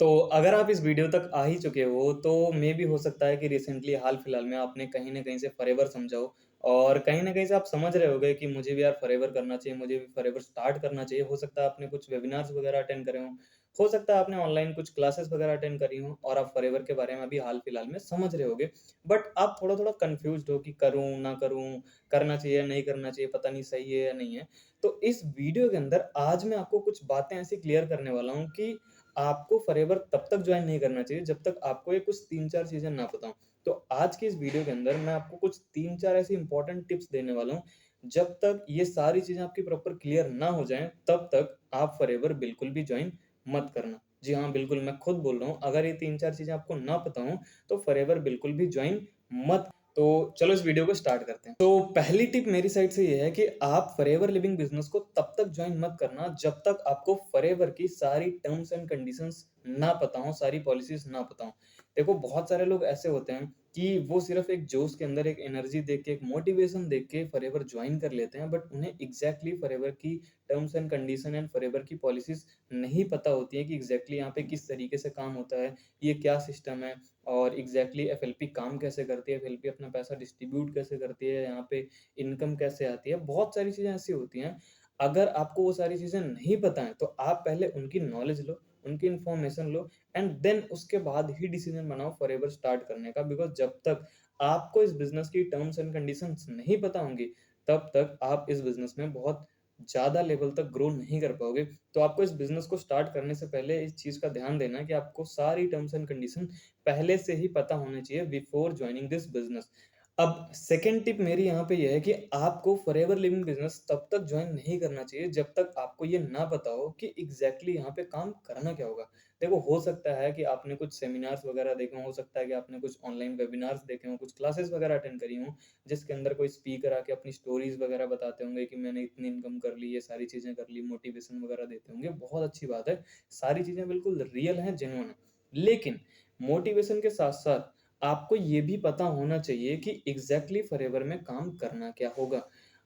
तो अगर आप इस वीडियो तक आ ही चुके हो, तो मे बी हो सकता है कि रिसेंटली हाल-फिलहाल में आपने कहीं न कहीं से फॉरएवर समझा हो और कहीं न कहीं से आप समझ रहे होंगे कि मुझे भी यार फॉरएवर करना चाहिए, मुझे भी फॉरएवर स्टार्ट करना चाहिए। हो सकता है आपने कुछ वेबिनार्स वगैरह अटेंड करे हों, हो सकता है आपने ऑनलाइन कुछ क्लासेस वगैरह अटेंड करी हों और आप फॉरएवर के बारे में अभी हाल-फिलहाल में समझ रहे होंगे। बट आप थोड़ा-थोड़ा कन्फ्यूज़्ड हो कि करूँ, ना करूँ, करना चाहिए या नहीं करना चाहिए, पता नहीं सही है या नहीं है। तो इस वीडियो के अंदर आज मैं आपको कुछ बातें ऐसी क्लियर करने वाला हूँ कि आपको फॉरएवर तब तक जॉइन नहीं करना चाहिए जब तक आपको ये कुछ 3-4 चीज़ें ना पता हों। तो आज की इस वीडियो के अंदर मैं आपको कुछ 3-4 ऐसी इंपॉर्टेंट टिप्स देने वाला हूँ, जब तक ये सारी चीज़ें आपकी प्रॉपर क्लियर ना हो जाएँ, तब तक आप फॉरएवर बिल्कुल भी जॉइन मत करना। जी हाँ, बिल्कुल मैं खुद बोल रहा हूँ, अगर ये 3-4 चीज़ें आपको ना पता हों, तो फॉरएवर बिल्कुल भी जॉइन मत। तो चलो इस वीडियो को स्टार्ट करते हैं। तो पहली टिप मेरी साइड से ये है कि आप फॉरएवर लिविंग बिज़नेस को तब तक जॉइन मत करना जब तक आपको फॉरएवर की सारी टर्म्स एंड कंडीशंस ना पता हो, सारी पॉलिसीज़ ना पता हो। देखो बहुत सारे लोग ऐसे होते हैं कि वो सिर्फ़ एक जोश के अंदर एक एनर्जी देख के, एक मोटिवेशन देख के फॉरएवर जॉइन कर लेते हैं, बट उन्हें एग्ज़ैक्टली फॉरएवर की terms and condition and forever की पॉलिसीज़ नहीं पता होती है कि एग्ज़ैक्टली यहाँ पे किस तरीके से काम होता है, ये क्या सिस्टम है और एग्ज़ैक्टली एफएलपी काम कैसे करती है, एफएलपी अपना पैसा डिस्ट्रीब्यूट कैसे करती है, यहाँ पे इनकम कैसे आती है, बहुत सारी चीज़ें ऐसी होती हैं। अगर आपको वो सारी चीज़ें नहीं पता हैं, तो आप पहले उनकी नॉलेज लो, उनकी इन्फॉर्मेशन लो एंड देन उसके बाद ही डिसीज़न बनाओ फॉरएवर स्टार्ट करने का बिकॉज़ जब तक आपको इस बिज़नेस की टर्म्स एंड कंडीशंस नहीं पता होंगी, तब तक आप इस बिज़नेस में बहुत ज़्यादा लेवल तक ग्रो नहीं कर पाओगे। तो आपको इस बिज़नेस को स्टार्ट करने से पहले इस चीज़ का ध्यान देना है कि आपको सारी टर्म्स एंड कंडीशन पहले से ही पता होने चाहिए बिफोर जॉइनिंग दिस बिज़नेस। अब सेकंड टिप मेरी यहाँ पे ये है कि आपको फॉरएवर लिविंग बिज़नेस तब तक जॉइन नहीं करना चाहिए जब तक आपको ये ना पता हो कि एग्ज़ैक्टली यहाँ पे काम करना क्या होगा। देखो हो सकता है कि आपने कुछ सेमिनार्स वगैरह देखे हों, हो सकता है कि आपने कुछ ऑनलाइन वेबिनार्स देखे हों, कुछ क्लासेस वगैरह अटेंड करी हों, जिसके अंदर कोई स्पीकर आके अपनी स्टोरीज़ वगैरह बताते होंगे कि मैंने इतनी इनकम कर ली, ये सारी चीज़ें कर ली, मोटिवेशन वगैरह देते होंगे, बहुत अच्छी बात है। सारी चीज़ें बिल्कुल रियल हैं, जेन्युइन हैं। लेकिन मोटिवेशन के साथ-साथ आपको ये भी पता होना चाहिए कि एग्ज़ैक्टली फॉरएवर में काम करना क्या होगा?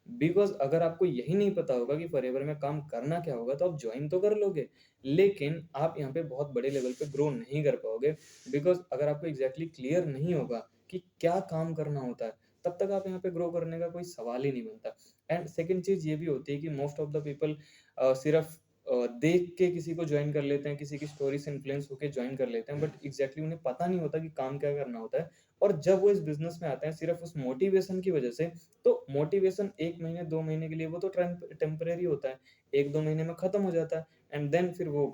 बिकॉज़ अगर आपको यही नहीं पता होगा कि फॉरएवर में काम करना क्या होगा, तो आप जॉइन तो कर लोगे, लेकिन आप यहाँ पे बहुत बड़े लेवल पे ग्रो नहीं कर पाओगे बिकॉज़ अगर आपको एग्ज़ैक्टली क्लियर नहीं होगा कि क्या काम करना होता है, तब तक आप यहाँ पे ग्रो करने का कोई सवाल ही नहीं बनता। एंड सेकंड चीज़ ये भी होती है कि मोस्ट ऑफ द पीपल सिर्फ़ देख के किसी को जॉइन कर लेते हैं, किसी की स्टोरी से इन्फ्लुएंस होके जॉइन कर लेते हैं, बट एग्ज़ैक्टली उन्हें पता नहीं होता कि काम क्या करना होता है। और जब वो इस बिज़नेस में आते हैं सिर्फ़ उस मोटिवेशन की वजह से, तो मोटिवेशन 1 महीने, 2 महीने के लिए वो तो टेम्परेरी होता है। 1-2 महीने में खत्म हो जाता है एंड देन फिर वो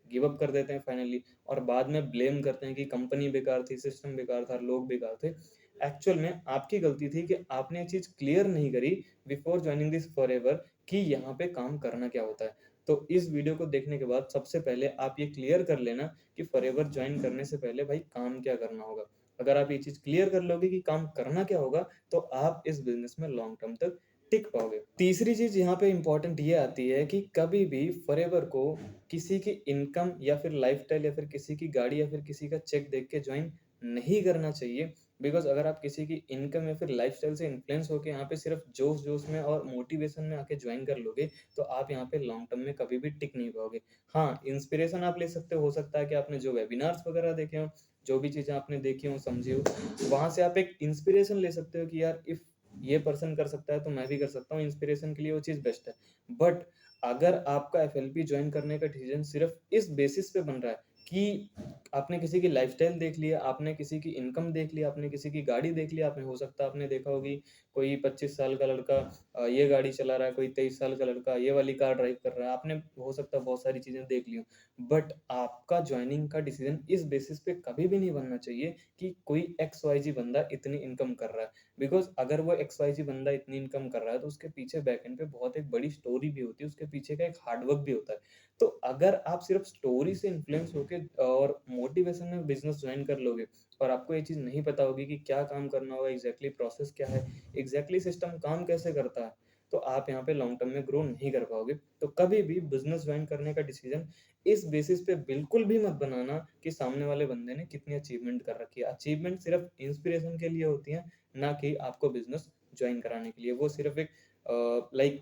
गिव अप कर देते हैं फाइनली और बाद में ब्लेम करते हैं कि कंपनी बेकार थी, सिस्टम बेकार था, लोग बेकार थे। एक्चुअल में आपकी गलती थी कि आपने ये चीज़ क्लियर नहीं करी बिफोर जॉइनिंग दिस फॉरएवर कि यहाँ पे काम करना क्या होता है। तो इस वीडियो को देखने के बाद सबसे पहले आप ये क्लियर कर लेना कि फॉरएवर जॉइन करने से पहले भाई काम क्या करना होगा। अगर आप ये चीज़ क्लियर कर लोगे कि काम करना क्या होगा, तो आप इस बिज़नेस में लॉन्ग टर्म तक टिक पाओगे। तीसरी चीज़ यहाँ पे इम्पोर्टेंट ये आती है कि कभी भी फॉरएवर को किसी की इनकम या फिर लाइफ़स्टाइल या फिर किसी की गाड़ी या फिर किसी का चेक देख के जॉइन नहीं करना चाहिए। बिकॉज़ अगर आप किसी की इनकम या फिर लाइफ़स्टाइल से इन्फ्लुएंस होके यहाँ पे सिर्फ़ जोश-जोश में और मोटिवेशन में आके जॉइन कर लोगे, तो आप यहाँ पे लॉन्ग टर्म में कभी भी टिक नहीं पाओगे। हाँ, इंस्पिरेशन आप ले सकते हो सकता है कि आपने जो वेबिनार्स वगैरह देखे हों, जो भी चीज़ें आपने देखी हों, समझी हो, वहाँ से आप एक इंस्पिरेशन ले सकते हो कि यार इफ ये पर्सन कर सकता है तो मैं भी कर सकता हूँ, इंस्पिरेशन के लिए वो चीज़ बेस्ट है। बट अगर आपका एफएलपी जॉइन करने का डिसीज़न सिर्फ़ इस बेसिस पे बन रहा है कि आपने किसी की लाइफ़स्टाइल देख लिया, आपने किसी की इनकम देख लिया, आपने किसी की गाड़ी देख लिया, आपने हो सकता है आपने देखा होगी कोई 25 साल का लड़का ये गाड़ी चला रहा है, कोई 23 साल का लड़का ये वाली कार ड्राइव कर रहा है। आपने हो सकता है बहुत सारी चीज़ें देख ली हों। बट आपका जॉइनिंग का डिसीज़न इस बेसिस पे कभी भी नहीं बनना चाहिए कि कोई एक्स-वाई-ज़ेड बंदा इतनी इनकम कर रहा है। बिकॉज़ अगर वो एक्स-वाई-ज़ेड बंदा इतनी इनकम कर रहा है, तो उसके पीछे बैक एंड पे बहुत एक बड़ी स्टोरी भी होती है, उसके पीछे का एक हार्ड वर्क भी होता है। तो अगर आप सिर्फ़ स्टोरी से इन्फ्लुएंस होके और मोटिवेशन में बिज़नेस जॉइन कर लोगे और आपको ये चीज़ नहीं पता होगी कि क्या काम करना होगा, एग्ज़ैक्टली प्रोसेस क्या है, एग्ज़ैक्टली सिस्टम काम कैसे करता है, तो आप यहाँ पे लॉन्ग टर्म में ग्रो नहीं कर पाओगे। तो कभी भी बिज़नेस जॉइन करने का डिसीज़न इस बेसिस पे बिल्कुल भी मत बनाना कि सामने वाले बंदे ने कितनी अचीवमेंट कर रखी है। अचीवमेंट सिर्फ़ इंस्पिरेशन के लिए होती है, ना कि आपको बिज़नेस जॉइन कराने के लिए। वो सिर्फ़ एक लाइक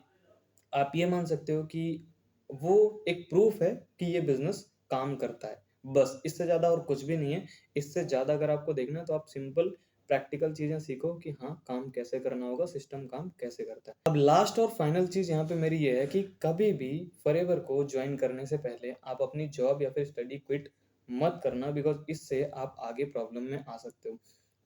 आप ये मान सकते हो कि वो एक प्रूफ है कि ये बिज़नेस काम करता है। बस इससे ज़्यादा और कुछ भी नहीं है। इससे ज़्यादा अगर आपको देखना है तो आप सिंपल प्रैक्टिकल चीज़ें सीखो कि हाँ, काम कैसे करना होगा, सिस्टम काम कैसे करता है। अब लास्ट और फाइनल चीज़ यहाँ पे मेरी ये है कि कभी भी फॉरएवर को जॉइन करने से पहले आप अपनी जॉब या फिर स्टडी क्विट मत करना, बिकॉज़ इससे आप आगे प्रॉब्लम में आ सकते हो।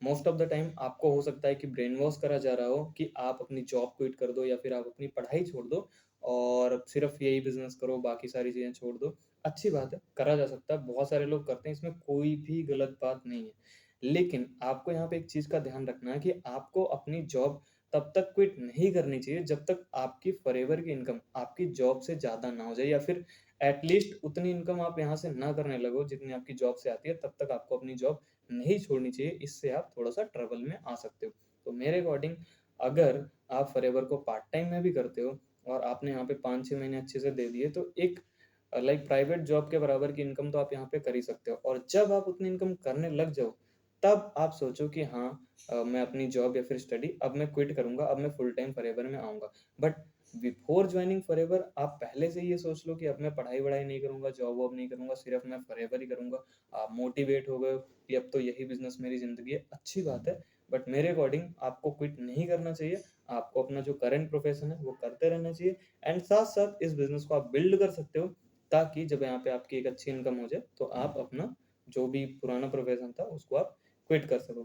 मोस्ट ऑफ द टाइम आपको हो सकता है कि ब्रेन वॉश करा जा रहा हो कि आप अपनी जॉब क्विट कर दो या फिर आप अपनी पढ़ाई छोड़ दो और सिर्फ़ यही बिज़नेस करो, बाकी सारी चीज़ें छोड़ दो। अच्छी बात है, करा जा सकता है, बहुत सारे लोग करते हैं, इसमें कोई भी गलत बात नहीं है। लेकिन आपको यहाँ पे एक चीज़ का ध्यान रखना है कि आपको अपनी जॉब तब तक क्विट नहीं करनी चाहिए जब तक आपकी फॉरएवर की इनकम आपकी जॉब से ज़्यादा ना हो जाए, या फिर एट लीस्ट उतनी इनकम आप यहाँ से ना करने लगो जितनी आपकी जॉब से आती है, तब तक आपको अपनी जॉब नहीं छोड़नी चाहिए। इससे आप थोड़ा-सा ट्रबल में आ सकते हो। तो मेरे अकॉर्डिंग अगर आप फॉरएवर को पार्ट टाइम में भी करते हो और आपने यहाँ पे 5-6 महीने अच्छे से दे दिए, तो एक लाइक प्राइवेट जॉब के बराबर की इनकम तो आप यहाँ पे कर ही सकते हो, और जब आप उतनी इनकम करने लग जाओ, तब आप सोचो कि हाँ, मैं अपनी जॉब या फिर स्टडी अब मैं क्विट करूँगा, अब मैं फुल टाइम फॉरएवर में आऊँगा। बट बिफोर जॉइनिंग फॉरएवर आप पहले से ये सोच लो कि अब मैं पढ़ाई-वढ़ाई नहीं करूँगा, जॉब-वॉब नहीं करूँगा, सिर्फ मैं फॉरएवर ही करूँगा। आप मोटिवेट हो गए हो कि अब तो यही बिज़नेस मेरी ज़िंदगी है, अच्छी बात है। बट मेरे अकॉर्डिंग आपको क्विट नहीं करना चाहिए। आपको अपना जो करंट प्रोफ़ेशन है, वो करते रहना चाहिए, एंड साथ-साथ इस बिज़नेस को आप बिल्ड कर सकते हो, ताकि जब यहाँ पे आपकी एक अच्छी इनकम हो जाए, तो आप अपना जो भी पुराना प्रोफ़ेशन था, उसको आप क्विट कर सको।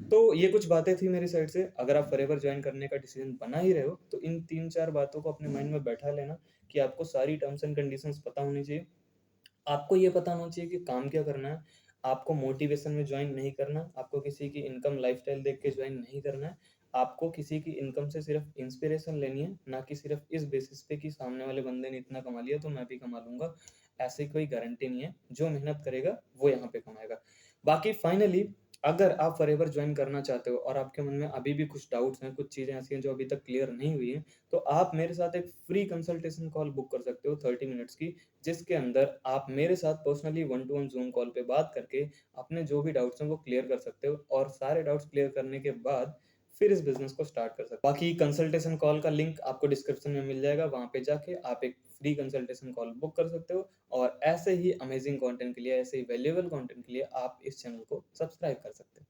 तो ये कुछ बातें थी मेरी साइड से। अगर आप फॉरएवर जॉइन करने का डिसीज़न बना ही रहे हो, तो इन 3-4 बातों को अपने माइंड में बैठा लेना कि आपको सारी टर्म्स एंड कंडीशंस पता होनी चाहिए। आपको ये पता होना चाहिए कि काम क्या करना है, आपको मोटिवेशन में जॉइन नहीं करना, आपको किसी की इनकम लाइफ़स्टाइल देख के जॉइन नहीं करना है, आपको किसी की इनकम से सिर्फ़ इंस्पिरेशन लेनी है, ना कि सिर्फ़ इस बेसिस पे कि सामने वाले बंदे ने इतना कमा लिया तो मैं भी कमा लूँगा। ऐसी कोई गारंटी नहीं है, जो मेहनत करेगा वो यहाँ पे कमाएगा। बाकी फाइनली अगर आप फॉरएवर जॉइन करना चाहते हो और आपके मन में अभी भी कुछ डाउट्स हैं, कुछ चीज़ें ऐसी हैं जो अभी तक क्लियर नहीं हुई हैं, तो आप मेरे साथ एक फ्री कंसल्टेशन कॉल बुक कर सकते हो 30 मिनट्स की, जिसके अंदर आप मेरे साथ personally one two one zoom call पे बात करके अपने जो भी डाउट्स हैं वो क्लियर कर सकते हो, और सारे डाउट्स क्लियर करने के बाद फिर इस बिज़नेस को स्टार्ट कर सकते हो। बाकी कंसल्टेशन कॉल का लिंक आपको डिस्क्रिप्शन में मिल जाएगा, वहाँ पे जाके आप एक फ्री कंसल्टेशन कॉल बुक कर सकते हो, और ऐसे ही अमेजिंग कंटेंट के लिए, ऐसे ही वैल्यूएबल कंटेंट के लिए आप इस चैनल को सब्सक्राइब कर सकते हो।